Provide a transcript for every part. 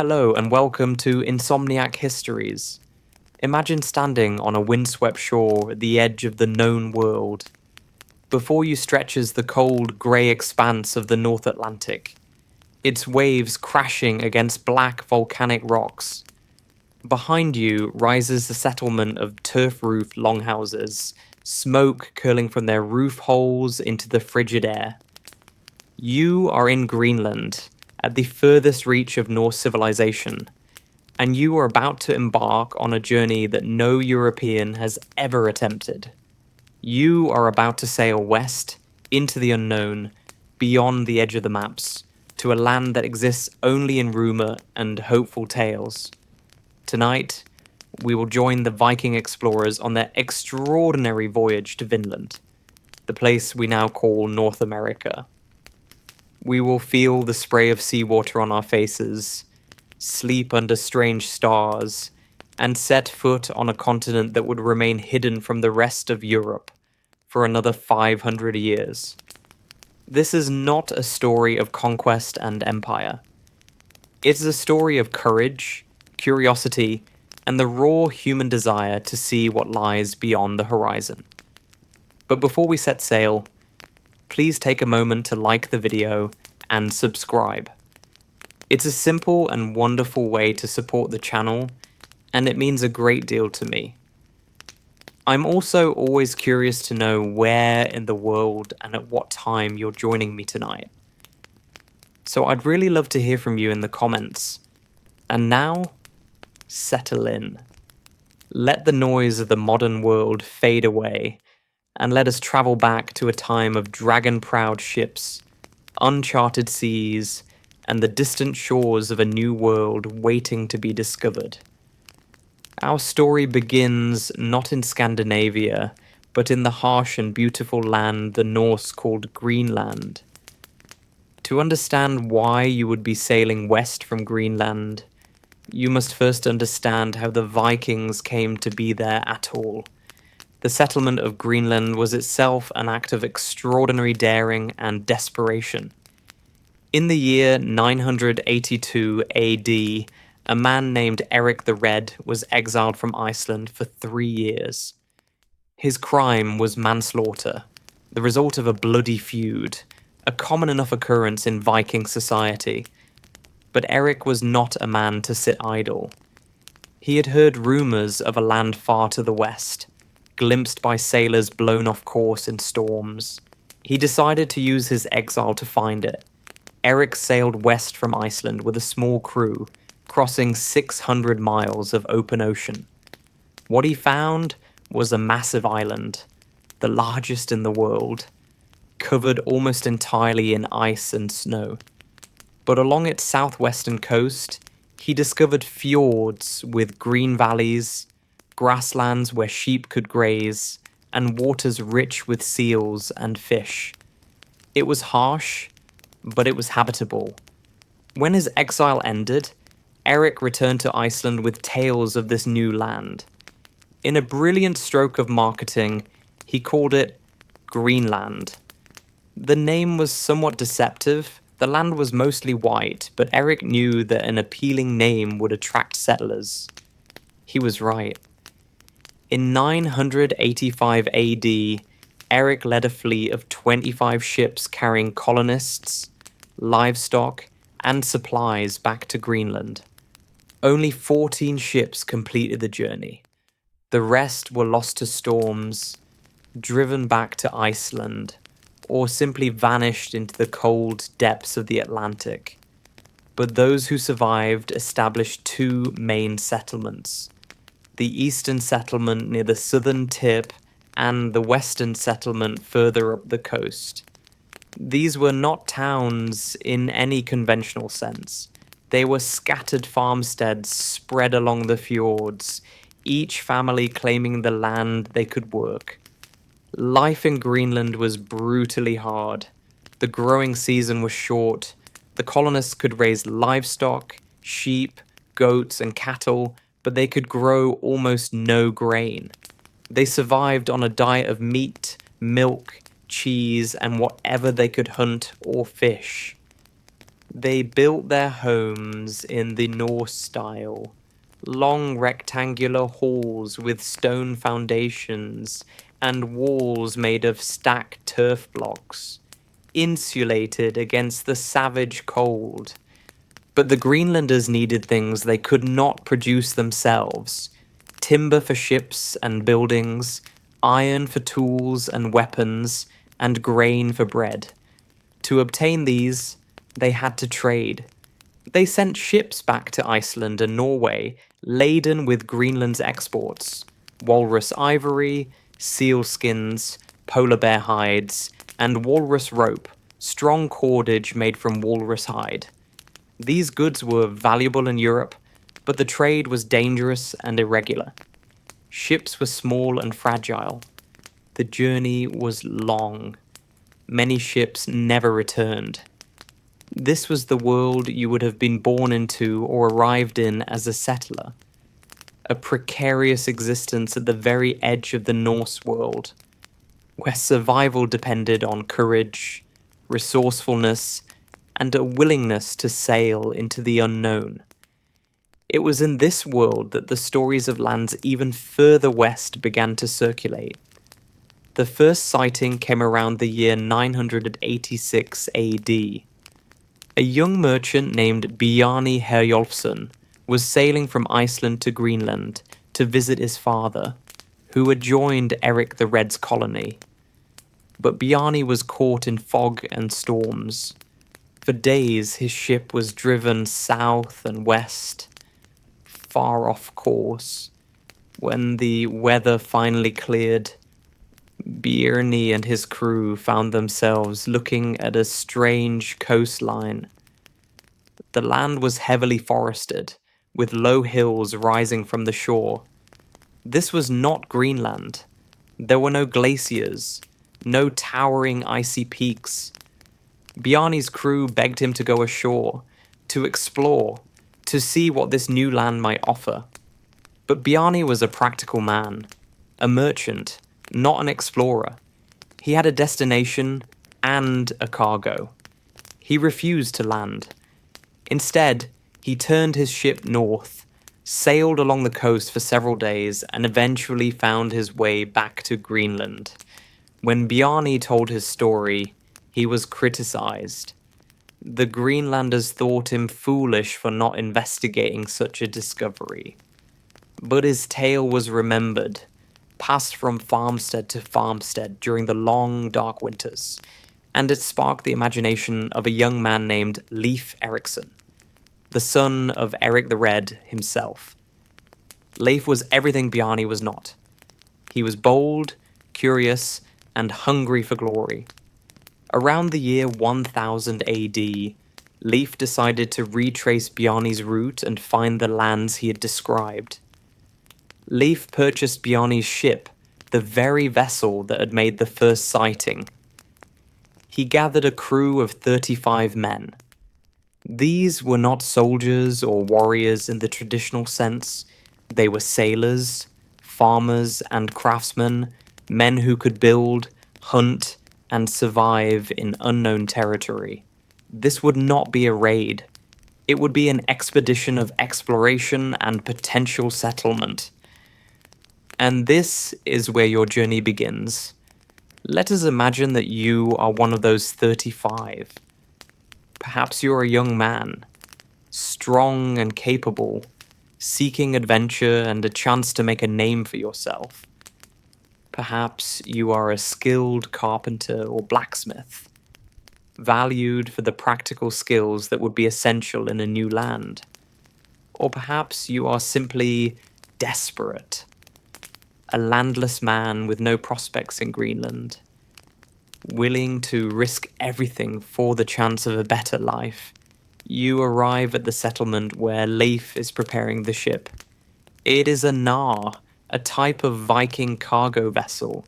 Hello and welcome to Insomniac Histories. Imagine standing on a windswept shore at the edge of the known world. Before you stretches the cold, grey expanse of the North Atlantic, its waves crashing against black volcanic rocks. Behind you rises the settlement of turf-roofed longhouses, smoke curling from their roof holes into the frigid air. You are in Greenland, at the furthest reach of Norse civilization, and you are about to embark on a journey that no European has ever attempted. You are about to sail west, into the unknown, beyond the edge of the maps, to a land that exists only in rumour and hopeful tales. Tonight, we will join the Viking explorers on their extraordinary voyage to Vinland, the place we now call North America. We will feel the spray of seawater on our faces, sleep under strange stars, and set foot on a continent that would remain hidden from the rest of Europe for another 500 years. This is not a story of conquest and empire. It is a story of courage, curiosity, and the raw human desire to see what lies beyond the horizon. But before we set sail, please take a moment to like the video and subscribe. It's a simple and wonderful way to support the channel, and it means a great deal to me. I'm also always curious to know where in the world and at what time you're joining me tonight. So I'd really love to hear from you in the comments. And now, settle in. Let the noise of the modern world fade away, and let us travel back to a time of dragon-proud ships, uncharted seas, and the distant shores of a new world waiting to be discovered. Our story begins not in Scandinavia, but in the harsh and beautiful land the Norse called Greenland. To understand why you would be sailing west from Greenland, you must first understand how the Vikings came to be there at all. The settlement of Greenland was itself an act of extraordinary daring and desperation. In the year 982 AD, a man named Erik the Red was exiled from Iceland for 3 years. His crime was manslaughter, the result of a bloody feud, a common enough occurrence in Viking society. But Erik was not a man to sit idle. He had heard rumours of a land far to the west, glimpsed by sailors blown off course in storms. He decided to use his exile to find it. Erik sailed west from Iceland with a small crew, crossing 600 miles of open ocean. What he found was a massive island, the largest in the world, covered almost entirely in ice and snow. But along its southwestern coast, he discovered fjords with green valleys, grasslands where sheep could graze, and waters rich with seals and fish. It was harsh, but it was habitable. When his exile ended, Erik returned to Iceland with tales of this new land. In a brilliant stroke of marketing, he called it Greenland. The name was somewhat deceptive. The land was mostly white, but Erik knew that an appealing name would attract settlers. He was right. In 985 AD, Erik led a fleet of 25 ships carrying colonists, livestock, and supplies back to Greenland. Only 14 ships completed the journey. The rest were lost to storms, driven back to Iceland, or simply vanished into the cold depths of the Atlantic. But those who survived established 2 main settlements: the eastern settlement near the southern tip and the western settlement further up the coast. These were not towns in any conventional sense. They were scattered farmsteads spread along the fjords, each family claiming the land they could work. Life in Greenland was brutally hard. The growing season was short. The colonists could raise livestock, sheep, goats, and cattle, but they could grow almost no grain. They survived on a diet of meat, milk, cheese, and whatever they could hunt or fish. They built their homes in the Norse style, long rectangular halls with stone foundations and walls made of stacked turf blocks, insulated against the savage cold. But the Greenlanders needed things they could not produce themselves: timber for ships and buildings, iron for tools and weapons, and grain for bread. To obtain these, they had to trade. They sent ships back to Iceland and Norway, laden with Greenland's exports: walrus ivory, seal skins, polar bear hides, and walrus rope, strong cordage made from walrus hide. These goods were valuable in Europe, but the trade was dangerous and irregular. Ships were small and fragile. The journey was long. Many ships never returned. This was the world you would have been born into or arrived in as a settler. A precarious existence at the very edge of the Norse world, where survival depended on courage, resourcefulness, and a willingness to sail into the unknown. It was in this world that the stories of lands even further west began to circulate. The first sighting came around the year 986 AD. A young merchant named Bjarni Herjolfsson was sailing from Iceland to Greenland to visit his father, who had joined Erik the Red's colony. But Bjarni was caught in fog and storms. For days his ship was driven south and west, far off course. When the weather finally cleared, Bjarni and his crew found themselves looking at a strange coastline. The land was heavily forested, with low hills rising from the shore. This was not Greenland. There were no glaciers, no towering icy peaks. Bjarni's crew begged him to go ashore, to explore, to see what this new land might offer. But Bjarni was a practical man, a merchant, not an explorer. He had a destination and a cargo. He refused to land. Instead, he turned his ship north, sailed along the coast for several days, and eventually found his way back to Greenland. When Bjarni told his story, he was criticized. The Greenlanders thought him foolish for not investigating such a discovery. But his tale was remembered, passed from farmstead to farmstead during the long, dark winters, and it sparked the imagination of a young man named Leif Erikson, the son of Erik the Red himself. Leif was everything Bjarni was not. He was bold, curious, and hungry for glory. Around the year 1000 AD, Leif decided to retrace Bjarni's route and find the lands he had described. Leif purchased Bjarni's ship, the very vessel that had made the first sighting. He gathered a crew of 35 men. These were not soldiers or warriors in the traditional sense. They were sailors, farmers, and craftsmen, men who could build, hunt, and survive in unknown territory. This would not be a raid. It would be an expedition of exploration and potential settlement. And this is where your journey begins. Let us imagine that you are one of those 35. Perhaps you're a young man, strong and capable, seeking adventure and a chance to make a name for yourself. Perhaps you are a skilled carpenter or blacksmith, valued for the practical skills that would be essential in a new land. Or perhaps you are simply desperate, a landless man with no prospects in Greenland, willing to risk everything for the chance of a better life. You arrive at the settlement where Leif is preparing the ship. It is a Nar, a type of Viking cargo vessel.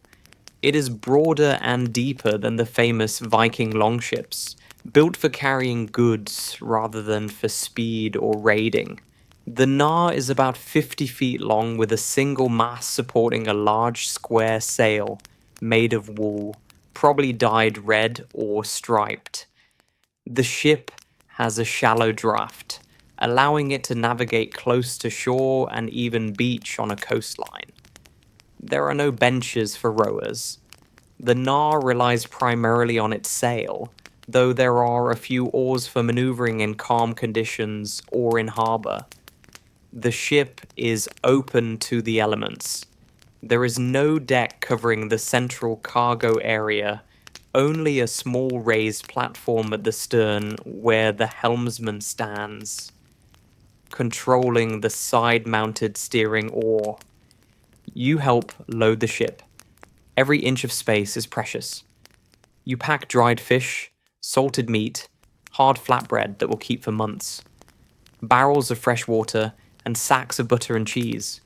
It is broader and deeper than the famous Viking longships, built for carrying goods rather than for speed or raiding. The Nar is about 50 feet long with a single mast supporting a large square sail made of wool, probably dyed red or striped. The ship has a shallow draft, allowing it to navigate close to shore and even beach on a coastline. There are no benches for rowers. The Nar relies primarily on its sail, though there are a few oars for maneuvering in calm conditions or in harbour. The ship is open to the elements. There is no deck covering the central cargo area, only a small raised platform at the stern where the helmsman stands, controlling the side-mounted steering oar. You help load the ship. Every inch of space is precious. You pack dried fish, salted meat, hard flatbread that will keep for months, barrels of fresh water, and sacks of butter and cheese.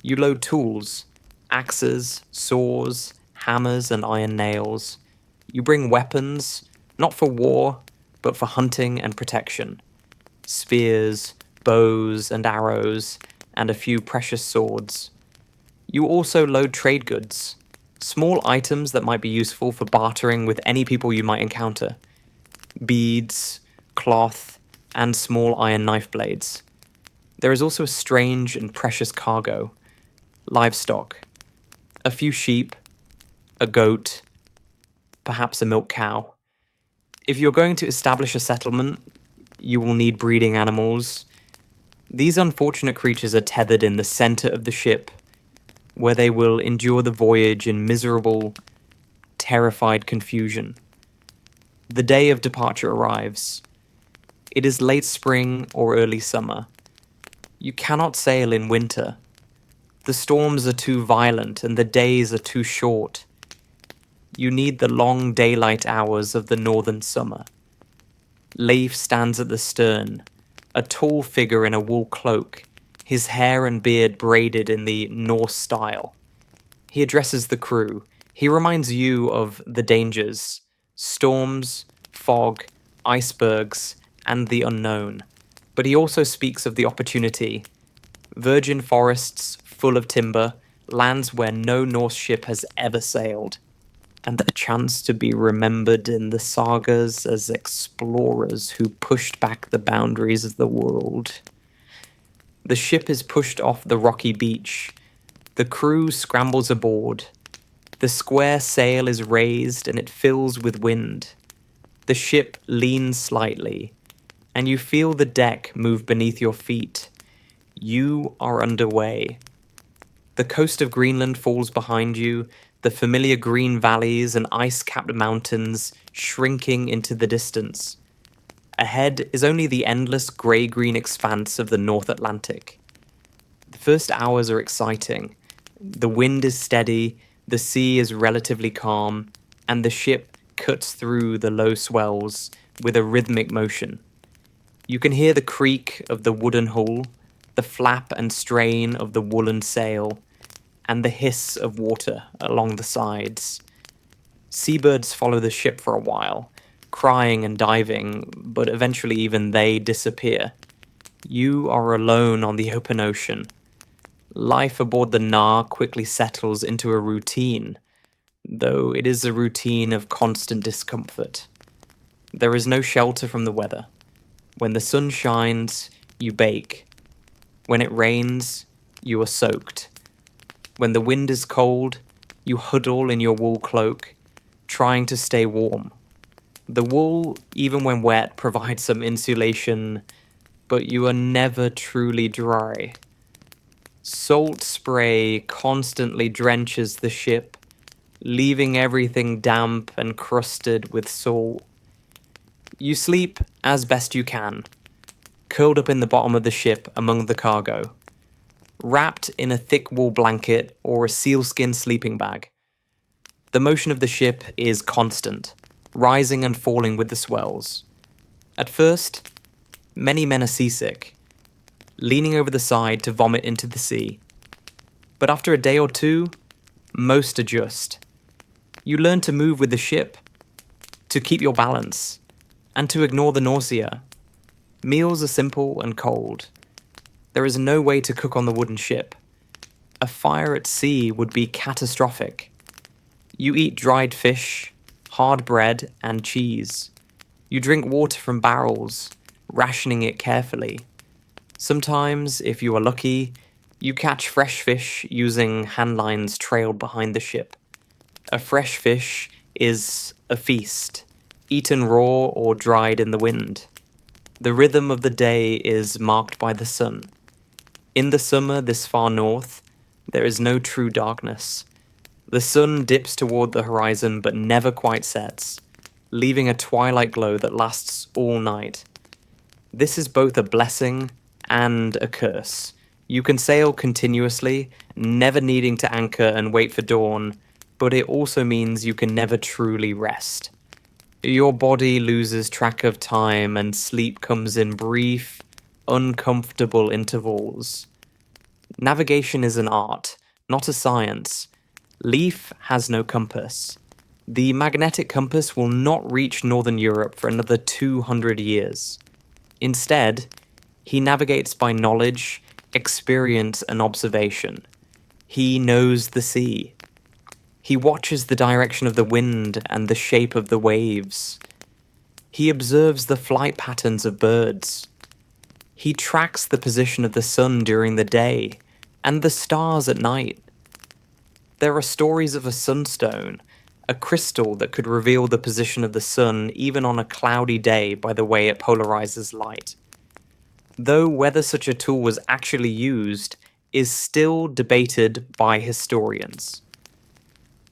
You load tools, axes, saws, hammers, and iron nails. You bring weapons, not for war, but for hunting and protection. Spears, bows, and arrows, and a few precious swords. You also load trade goods, small items that might be useful for bartering with any people you might encounter. Beads, cloth, and small iron knife blades. There is also a strange and precious cargo. Livestock. A few sheep, a goat, perhaps a milk cow. If you're going to establish a settlement, you will need breeding animals. These unfortunate creatures are tethered in the center of the ship, where they will endure the voyage in miserable, terrified confusion. The day of departure arrives. It is late spring or early summer. You cannot sail in winter. The storms are too violent and the days are too short. You need the long daylight hours of the northern summer. Leif stands at the stern, a tall figure in a wool cloak, his hair and beard braided in the Norse style. He addresses the crew. He reminds you of the dangers, storms, fog, icebergs, and the unknown. But he also speaks of the opportunity. Virgin forests full of timber, lands where no Norse ship has ever sailed, and the chance to be remembered in the sagas as explorers who pushed back the boundaries of the world. The ship is pushed off the rocky beach. The crew scrambles aboard. The square sail is raised and it fills with wind. The ship leans slightly, and you feel the deck move beneath your feet. You are underway. The coast of Greenland falls behind you, the familiar green valleys and ice-capped mountains shrinking into the distance. Ahead is only the endless grey-green expanse of the North Atlantic. The first hours are exciting. The wind is steady, the sea is relatively calm, and the ship cuts through the low swells with a rhythmic motion. You can hear the creak of the wooden hull, the flap and strain of the woolen sail, and the hiss of water along the sides. Seabirds follow the ship for a while, crying and diving, but eventually even they disappear. You are alone on the open ocean. Life aboard the Nar quickly settles into a routine, though it is a routine of constant discomfort. There is no shelter from the weather. When the sun shines, you bake. When it rains, you are soaked. When the wind is cold, you huddle in your wool cloak, trying to stay warm. The wool, even when wet, provides some insulation, but you are never truly dry. Salt spray constantly drenches the ship, leaving everything damp and crusted with salt. You sleep as best you can, curled up in the bottom of the ship among the cargo, wrapped in a thick wool blanket or a sealskin sleeping bag. The motion of the ship is constant, rising and falling with the swells. At first, many men are seasick, leaning over the side to vomit into the sea. But after a day or two, most adjust. You learn to move with the ship, to keep your balance, and to ignore the nausea. Meals are simple and cold. There is no way to cook on the wooden ship. A fire at sea would be catastrophic. You eat dried fish, hard bread, and cheese. You drink water from barrels, rationing it carefully. Sometimes, if you are lucky, you catch fresh fish using handlines trailed behind the ship. A fresh fish is a feast, eaten raw or dried in the wind. The rhythm of the day is marked by the sun. In the summer this far north, there is no true darkness. The sun dips toward the horizon but never quite sets, leaving a twilight glow that lasts all night. This is both a blessing and a curse. You can sail continuously, never needing to anchor and wait for dawn, but it also means you can never truly rest. Your body loses track of time and sleep comes in brief, uncomfortable intervals. Navigation is an art, not a science. Leif has no compass. The magnetic compass will not reach northern Europe for another 200 years. Instead, he navigates by knowledge, experience, and observation. He knows the sea. He watches the direction of the wind and the shape of the waves. He observes the flight patterns of birds. He tracks the position of the sun during the day and the stars at night. There are stories of a sunstone, a crystal that could reveal the position of the sun even on a cloudy day by the way it polarizes light. Though whether such a tool was actually used is still debated by historians.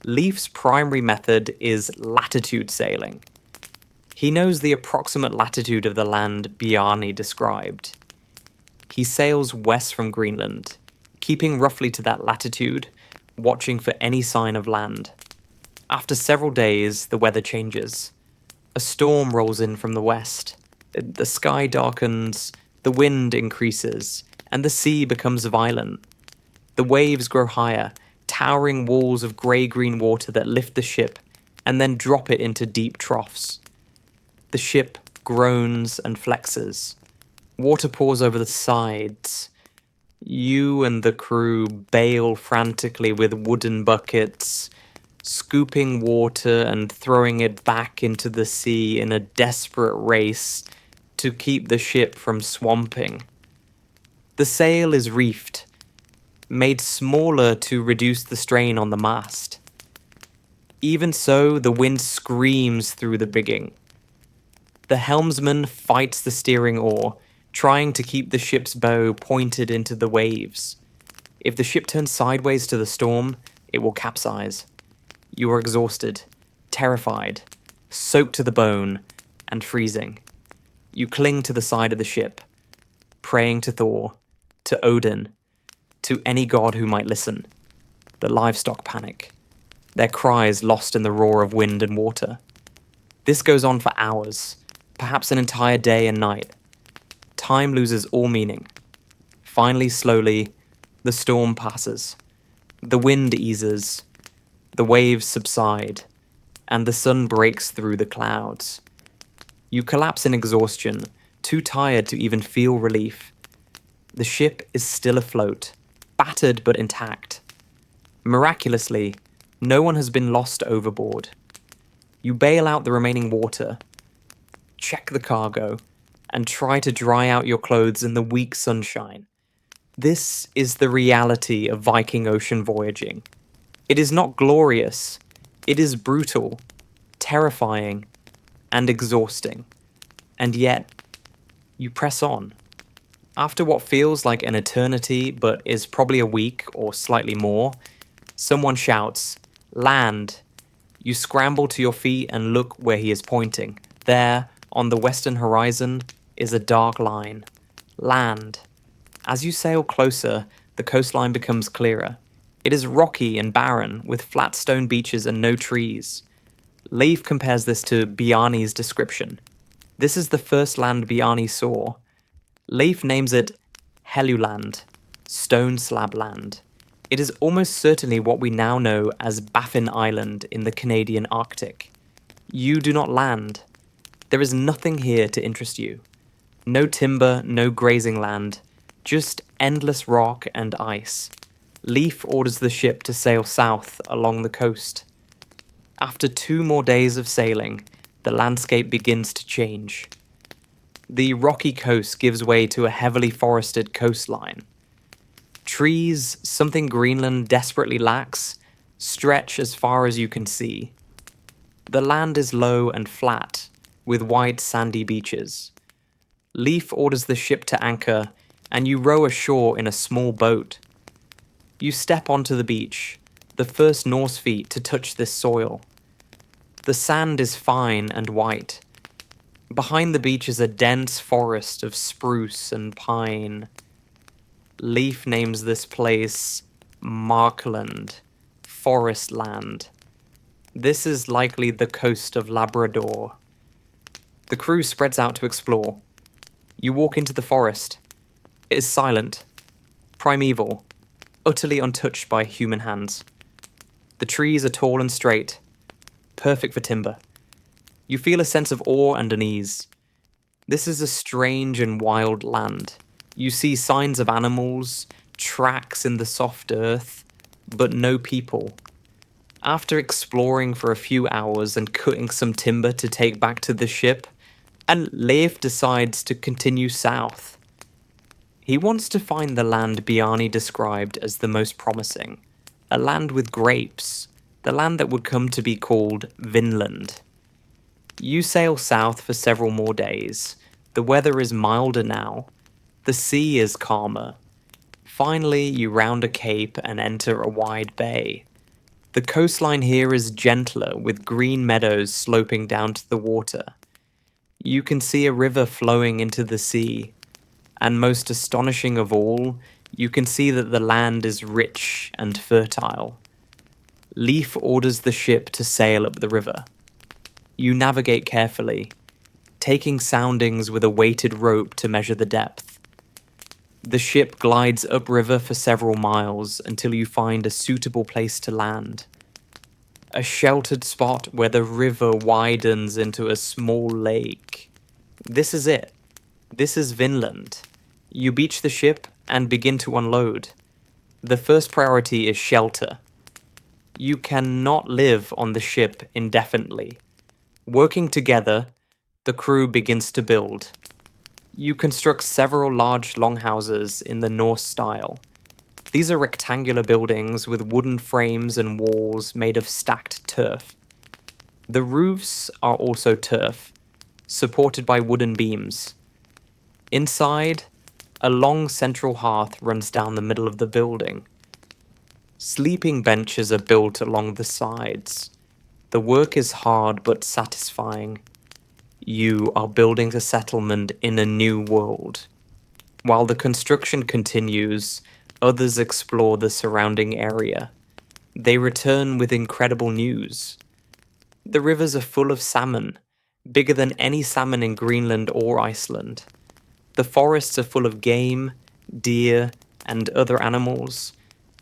Leif's primary method is latitude sailing. He knows the approximate latitude of the land Bjarni described. He sails west from Greenland, keeping roughly to that latitude, watching for any sign of land. After several days, the weather changes. A storm rolls in from the west. The sky darkens, the wind increases, and the sea becomes violent. The waves grow higher, towering walls of grey-green water that lift the ship and then drop it into deep troughs. The ship groans and flexes. Water pours over the sides. You and the crew bail frantically with wooden buckets, scooping water and throwing it back into the sea in a desperate race to keep the ship from swamping. The sail is reefed, made smaller to reduce the strain on the mast. Even so, the wind screams through the rigging. The helmsman fights the steering oar, trying to keep the ship's bow pointed into the waves. If the ship turns sideways to the storm, it will capsize. You are exhausted, terrified, soaked to the bone, and freezing. You cling to the side of the ship, praying to Thor, to Odin, to any god who might listen. The livestock panic, their cries lost in the roar of wind and water. This goes on for hours, perhaps an entire day and night. Time loses all meaning. Finally, slowly, the storm passes. The wind eases. The waves subside. And the sun breaks through the clouds. You collapse in exhaustion, too tired to even feel relief. The ship is still afloat, battered but intact. Miraculously, no one has been lost overboard. You bail out the remaining water, check the cargo, and try to dry out your clothes in the weak sunshine. This is the reality of Viking ocean voyaging. It is not glorious. It is brutal, terrifying, and exhausting. And yet, you press on. After what feels like an eternity, but is probably a week or slightly more, someone shouts, "Land!" You scramble to your feet and look where he is pointing. There, on the western horizon, is a dark line. Land. As you sail closer, the coastline becomes clearer. It is rocky and barren, with flat stone beaches and no trees. Leif compares this to Bjarni's description. This is the first land Bjarni saw. Leif names it Helluland, stone slab land. It is almost certainly what we now know as Baffin Island in the Canadian Arctic. You do not land. There is nothing here to interest you. No timber, no grazing land, just endless rock and ice. Leif orders the ship to sail south along the coast. After 2 more days of sailing, the landscape begins to change. The rocky coast gives way to a heavily forested coastline. Trees, something Greenland desperately lacks, stretch as far as you can see. The land is low and flat, with white sandy beaches. Leif orders the ship to anchor, and you row ashore in a small boat. You step onto the beach, the first Norse feet to touch this soil. The sand is fine and white. Behind the beach is a dense forest of spruce and pine. Leif names this place Markland, forest land. This is likely the coast of Labrador. The crew spreads out to explore. You walk into the forest. It is silent, primeval, utterly untouched by human hands. The trees are tall and straight, perfect for timber. You feel a sense of awe and unease. This is a strange and wild land. You see signs of animals, tracks in the soft earth, but no people. After exploring for a few hours and cutting some timber to take back to the ship, and Leif decides to continue south. He wants to find the land Bjarni described as the most promising, a land with grapes, the land that would come to be called Vinland. You sail south for several more days. The weather is milder now. The sea is calmer. Finally, you round a cape and enter a wide bay. The coastline here is gentler, with green meadows sloping down to the water. You can see a river flowing into the sea, and most astonishing of all, you can see that the land is rich and fertile. Leif orders the ship to sail up the river. You navigate carefully, taking soundings with a weighted rope to measure the depth. The ship glides upriver for several miles until you find a suitable place to land. A sheltered spot where the river widens into a small lake. This is it. This is Vinland. You beach the ship and begin to unload. The first priority is shelter. You cannot live on the ship indefinitely. Working together, the crew begins to build. You construct several large longhouses in the Norse style. These are rectangular buildings with wooden frames and walls made of stacked turf. The roofs are also turf, supported by wooden beams. Inside, a long central hearth runs down the middle of the building. Sleeping benches are built along the sides. The work is hard but satisfying. You are building a settlement in a new world. While the construction continues, others explore the surrounding area. They return with incredible news. The rivers are full of salmon, bigger than any salmon in Greenland or Iceland. The forests are full of game, deer, and other animals,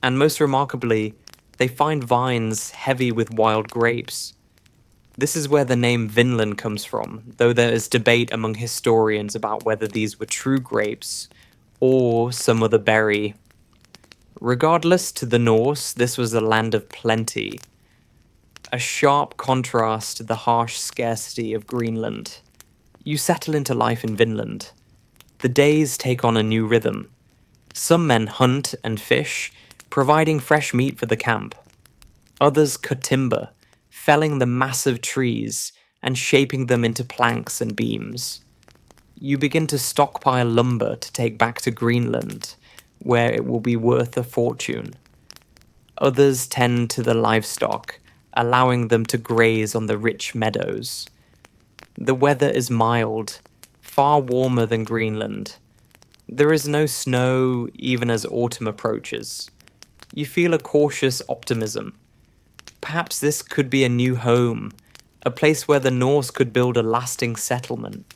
and most remarkably, they find vines heavy with wild grapes. This is where the name Vinland comes from, though there is debate among historians about whether these were true grapes or some other berry. Regardless, to the Norse, this was a land of plenty, a sharp contrast to the harsh scarcity of Greenland. You settle into life in Vinland. The days take on a new rhythm. Some men hunt and fish, providing fresh meat for the camp. Others cut timber, felling the massive trees and shaping them into planks and beams. You begin to stockpile lumber to take back to Greenland, where it will be worth a fortune. Others tend to the livestock, allowing them to graze on the rich meadows. The weather is mild, far warmer than Greenland. There is no snow even as autumn approaches. You feel a cautious optimism. Perhaps this could be a new home, a place where the Norse could build a lasting settlement.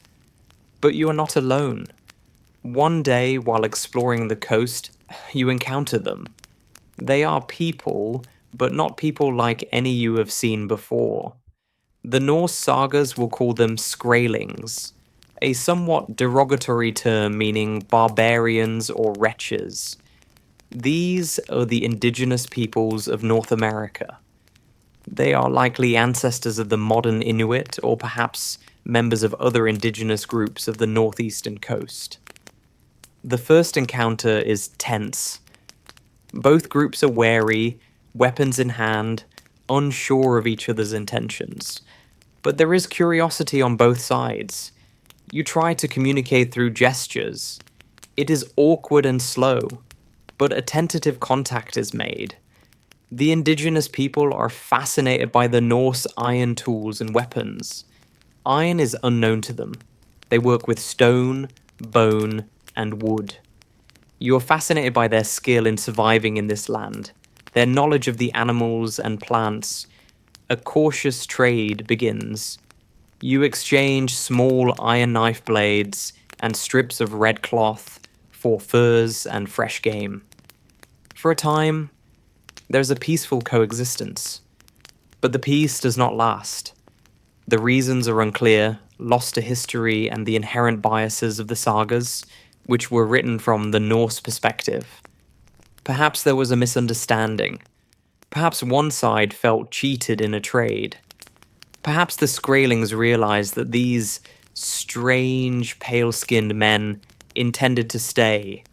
But you are not alone. One day, while exploring the coast, you encounter them. They are people, but not people like any you have seen before. The Norse sagas will call them Skraelings, a somewhat derogatory term meaning barbarians or wretches. These are the indigenous peoples of North America. They are likely ancestors of the modern Inuit, or perhaps members of other indigenous groups of the northeastern coast. The first encounter is tense. Both groups are wary, weapons in hand, unsure of each other's intentions. But there is curiosity on both sides. You try to communicate through gestures. It is awkward and slow, but a tentative contact is made. The indigenous people are fascinated by the Norse iron tools and weapons. Iron is unknown to them. They work with stone, bone, and wood. You are fascinated by their skill in surviving in this land, their knowledge of the animals and plants. A cautious trade begins. You exchange small iron knife blades and strips of red cloth for furs and fresh game. For a time, there's a peaceful coexistence. But the peace does not last. The reasons are unclear, lost to history and the inherent biases of the sagas, which were written from the Norse perspective. Perhaps there was a misunderstanding. Perhaps one side felt cheated in a trade. Perhaps the Skraelings realized that these strange, pale-skinned men intended to stay,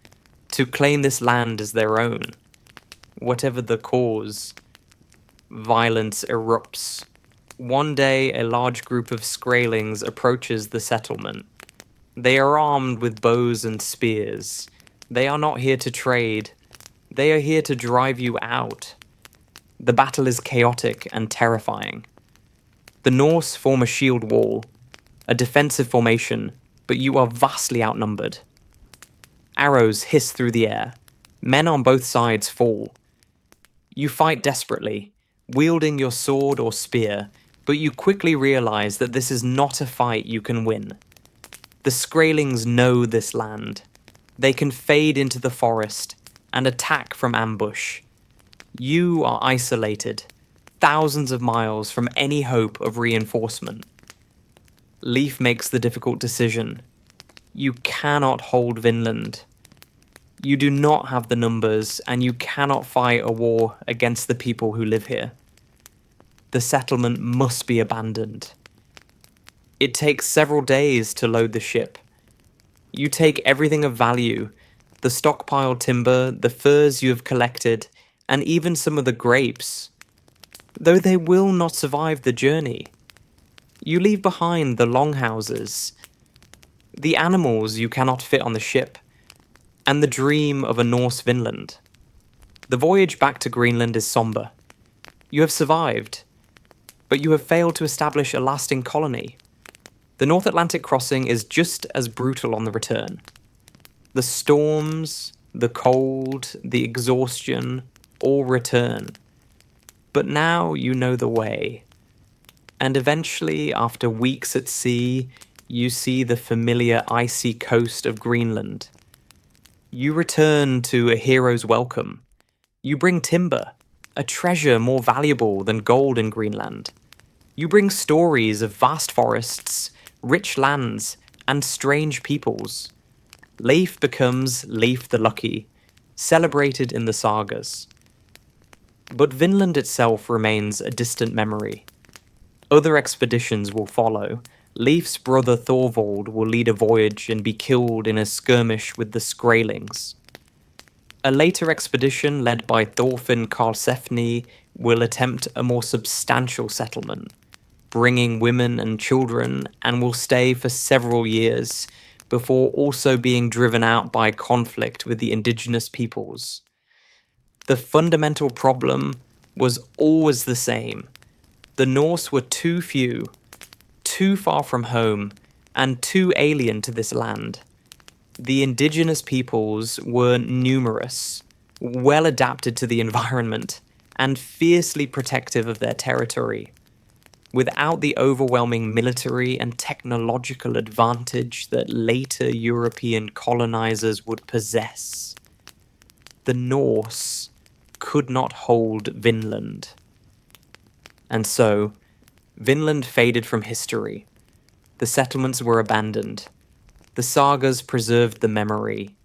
to claim this land as their own. Whatever the cause, violence erupts. One day, a large group of Skraelings approaches the settlement. They are armed with bows and spears. They are not here to trade. They are here to drive you out. The battle is chaotic and terrifying. The Norse form a shield wall, a defensive formation, but you are vastly outnumbered. Arrows hiss through the air. Men on both sides fall. You fight desperately, wielding your sword or spear, but you quickly realize that this is not a fight you can win. The Skraelings know this land. They can fade into the forest and attack from ambush. You are isolated, thousands of miles from any hope of reinforcement. Leif makes the difficult decision. You cannot hold Vinland. You do not have the numbers, and you cannot fight a war against the people who live here. The settlement must be abandoned. It takes several days to load the ship. You take everything of value, the stockpiled timber, the furs you have collected, and even some of the grapes, though they will not survive the journey. You leave behind the longhouses, the animals you cannot fit on the ship, and the dream of a Norse Vinland. The voyage back to Greenland is somber. You have survived, but you have failed to establish a lasting colony. The North Atlantic crossing is just as brutal on the return. The storms, the cold, the exhaustion, all return. But now you know the way. And eventually, after weeks at sea, you see the familiar icy coast of Greenland. You return to a hero's welcome. You bring timber, a treasure more valuable than gold in Greenland. You bring stories of vast forests, rich lands, and strange peoples. Leif becomes Leif the Lucky, celebrated in the sagas. But Vinland itself remains a distant memory. Other expeditions will follow. Leif's brother Thorvald will lead a voyage and be killed in a skirmish with the Skraelings. A later expedition led by Thorfinn Karlsefni will attempt a more substantial settlement, bringing women and children, and will stay for several years before also being driven out by conflict with the indigenous peoples. The fundamental problem was always the same. The Norse were too few, too far from home, and too alien to this land. The indigenous peoples were numerous, well adapted to the environment, and fiercely protective of their territory. Without the overwhelming military and technological advantage that later European colonizers would possess, the Norse could not hold Vinland. And so, Vinland faded from history. The settlements were abandoned. The sagas preserved the memory,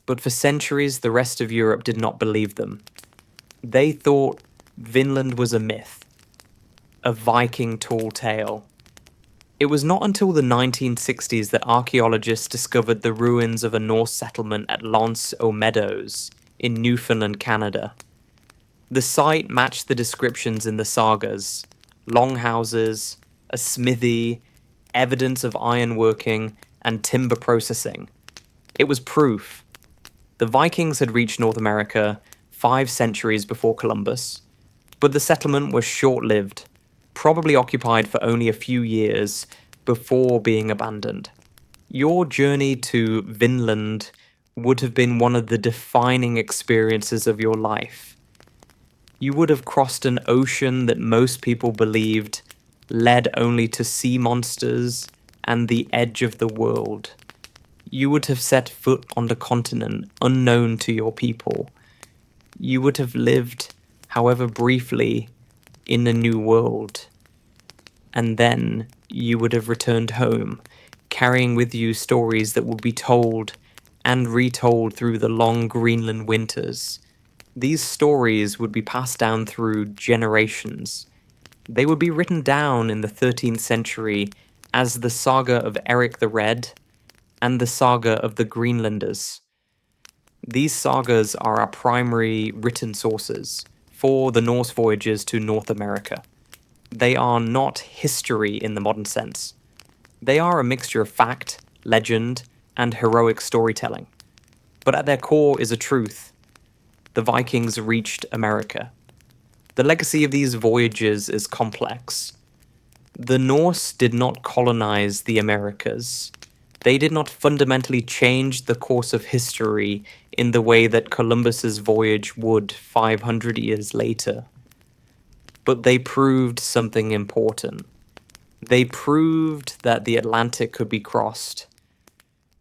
but for centuries the rest of Europe did not believe them. They thought Vinland was a myth, a Viking tall tale. It was not until the 1960s that archaeologists discovered the ruins of a Norse settlement at Lance aux Meadows in Newfoundland, Canada. The site matched the descriptions in the sagas: longhouses, a smithy, evidence of ironworking, and timber processing. It was proof. The Vikings had reached North America 5 centuries before Columbus, but the settlement was short-lived, probably occupied for only a few years before being abandoned. Your journey to Vinland would have been one of the defining experiences of your life. You would have crossed an ocean that most people believed led only to sea monsters and the edge of the world. You would have set foot on the continent unknown to your people. You would have lived, however briefly, in a new world. And then you would have returned home, carrying with you stories that would be told and retold through the long Greenland winters. These stories would be passed down through generations. They would be written down in the 13th century as the saga of Erik the Red and the saga of the Greenlanders. These sagas are our primary written sources for the Norse voyages to North America. They are not history in the modern sense. They are a mixture of fact, legend, and heroic storytelling. But at their core is a truth. The Vikings reached America. The legacy of these voyages is complex. The Norse did not colonize the Americas. They did not fundamentally change the course of history in the way that Columbus's voyage would 500 years later. But they proved something important. They proved that the Atlantic could be crossed.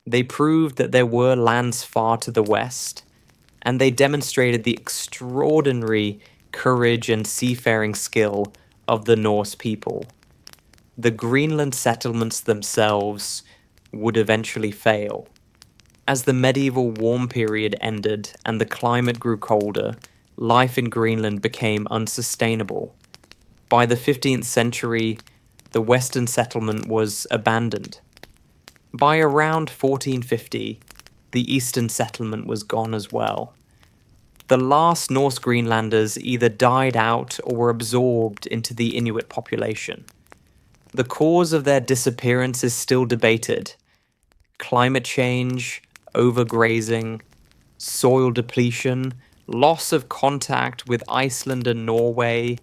They proved that there were lands far to the west, and they demonstrated the extraordinary courage and seafaring skill of the Norse people. The Greenland settlements themselves would eventually fail. As the medieval warm period ended and the climate grew colder, life in Greenland became unsustainable. By the 15th century, the western settlement was abandoned. By around 1450, the eastern settlement was gone as well. The last Norse Greenlanders either died out or were absorbed into the Inuit population. The cause of their disappearance is still debated. Climate change, overgrazing, soil depletion, loss of contact with Iceland and Norway,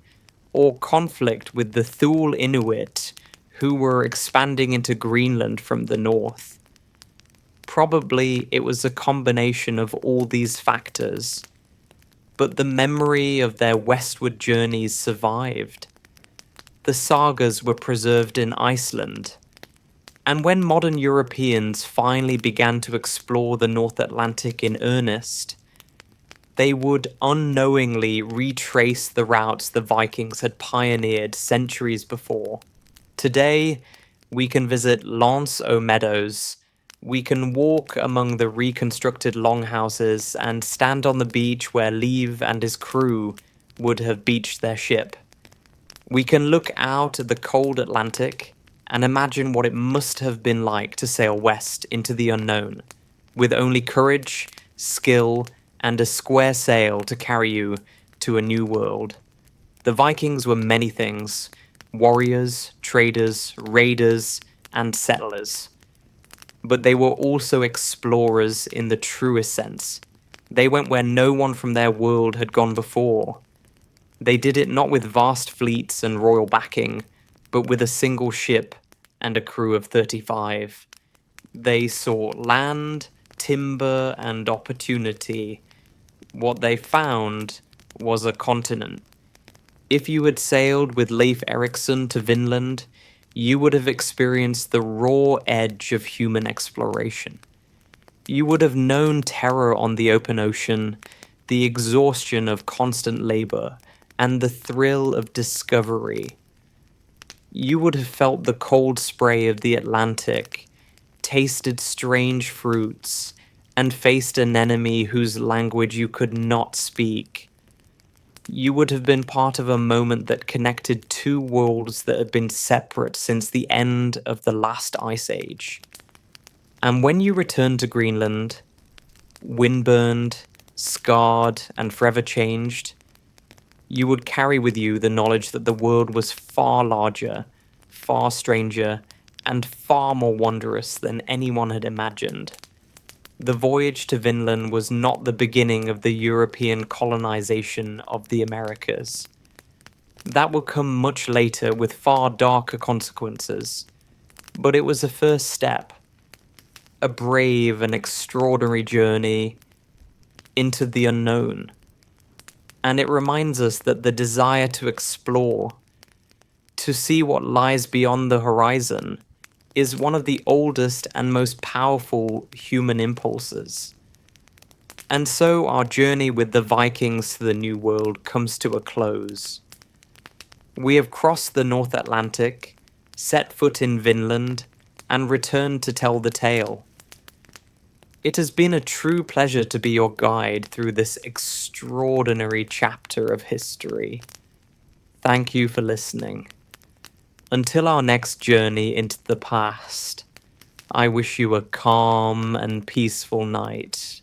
or conflict with the Thule Inuit, who were expanding into Greenland from the north. Probably it was a combination of all these factors, but the memory of their westward journeys survived. The sagas were preserved in Iceland, and when modern Europeans finally began to explore the North Atlantic in earnest, they would unknowingly retrace the routes the Vikings had pioneered centuries before. Today, we can visit Lance aux Meadows. We can walk among the reconstructed longhouses and stand on the beach where Leave and his crew would have beached their ship. We can look out at the cold Atlantic and imagine what it must have been like to sail west into the unknown, with only courage, skill, and a square sail to carry you to a new world. The Vikings were many things: warriors, traders, raiders, and settlers. But they were also explorers in the truest sense. They went where no one from their world had gone before. They did it not with vast fleets and royal backing, but with a single ship and a crew of 35. They sought land, timber, and opportunity. What they found was a continent. If you had sailed with Leif Erikson to Vinland, you would have experienced the raw edge of human exploration. You would have known terror on the open ocean, the exhaustion of constant labor, and the thrill of discovery. You would have felt the cold spray of the Atlantic, tasted strange fruits, and faced an enemy whose language you could not speak. You would have been part of a moment that connected two worlds that had been separate since the end of the last ice age. And when you returned to Greenland, windburned, scarred, and forever changed, you would carry with you the knowledge that the world was far larger, far stranger, and far more wondrous than anyone had imagined. The voyage to Vinland was not the beginning of the European colonization of the Americas. That would come much later with far darker consequences, but it was a first step, a brave and extraordinary journey into the unknown. And it reminds us that the desire to explore, to see what lies beyond the horizon, is one of the oldest and most powerful human impulses. And so our journey with the Vikings to the New World comes to a close. We have crossed the North Atlantic, set foot in Vinland, and returned to tell the tale. It has been a true pleasure to be your guide through this extraordinary chapter of history. Thank you for listening. Until our next journey into the past, I wish you a calm and peaceful night.